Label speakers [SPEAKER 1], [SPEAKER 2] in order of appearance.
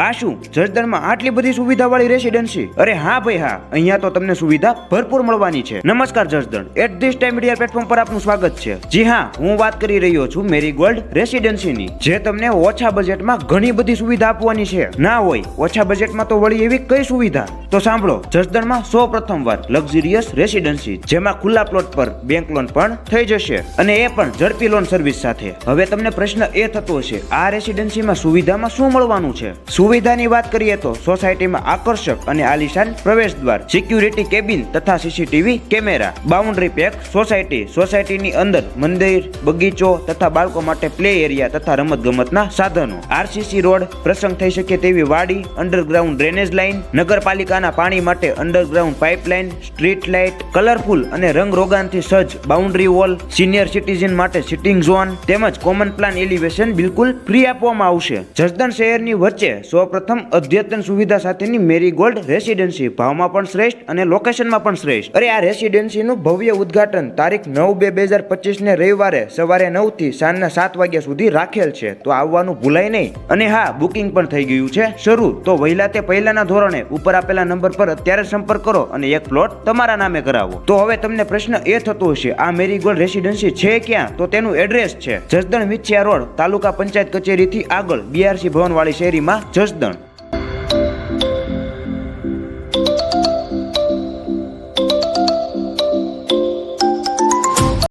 [SPEAKER 1] આ શું જસદણમાં આટલી બધી સુવિધા વાળી રેસિડેન્સી? અરે હા ભાઈ હા, અહીંયા તો તમને સુવિધા ભરપૂર મળવાની છે. નમસ્કાર Jasdan, at this time media platform પર આપનું સ્વાગત છે. જી હા, હું વાત કરી રહ્યો છું મેરીગોલ્ડ રેસિડેન્સીની, જે તમને ઓછા બજેટમાં ઘણી બધી સુવિધા આપવાની છે. ના હોય ઓછા બજેટમાં તો વળી એવી કઈ સુવિધા? તો સાંભળો, જસદણમાં સૌ પ્રથમવાર લક્ઝરિયસ રેસિડેન્સી, જેમાં ખુલ્લા પ્લોટ પર બેંક લોન પણ થઈ જશે, અને એ પણ ઝડપી લોન સર્વિસ સાથે. હવે તમને પ્રશ્ન એ થતો હશે, આ રેસિડેન્સીમાં સુવિધામાં શું મળવાનું છે? સુવિધાની વાત કરીએ તો સોસાયટીમાં આકર્ષક અને આલીશાન પ્રવેશ દ્વાર, સિક્યુરિટી કેબિન તથા સીસીટીવી કેમેરા, બાઉન્ડ્રી પેક સોસાયટીની અંદર મંદિર, બગીચો તથા બાળકો માટે પ્લે એરિયા તથા રમતગમતના સાધનો, આરસીસી રોડ, પ્રસંગ થઈ શકે તેવી વાડી, અંડરગ્રાઉન્ડ ડ્રેનેજ લાઇન, નગરપાલિકાના પાણી માટે underground pipeline, street light, colourful અને રંગરોગાનથી સજ્જ બાઉન્ડ્રી વોલ, સિનિયર સિટીઝન માટે સિટિંગ ઝોન તેમજ કોમન પ્લાન એલિવેશન બિલકુલ ફ્રી આપવામાં આવશે. જસદણ શહેરની વચ્ચે સૌપ્રથમ અદ્યતન સુવિધા સાથેની મેરીગોલ્ડ રેસિડેન્સી, ભાવમાં પણ શ્રેષ્ઠ અને લોકેશનમાં પણ શ્રેષ્ઠ. અરે આ રેસિડેન્સીનું ભવ્ય ઉદ્ઘાટન તારીખ 9/2/2025 ને રવિવારે સવારે 9 થી સાંજના 7 વાગ્યા સુધી રાખેલ છે, તો આવવાનું ભૂલાય નહીં. અને હા, બુકિંગ પણ થઈ ગયું છે શરૂ, તો વહેલા તે પહેલાના ધોરણે ઉપર આપેલા નંબર પર અત્યારે સંપર્ક કરો અને એક પ્લોટ તમારા નામે કરાવો. તો હવે તમને પ્રશ્ન એ થતો હશે, આ મેરીગોલ્ડ રેસિડેન્સી છે ક્યાં? તો તેનું એડ્રેસ છે જસદણ વિછિયા રોડ, તાલુકા પંચાયત કચેરીથી આગળ, BRC ભવન વાળી શેરીમાં, જસદણ.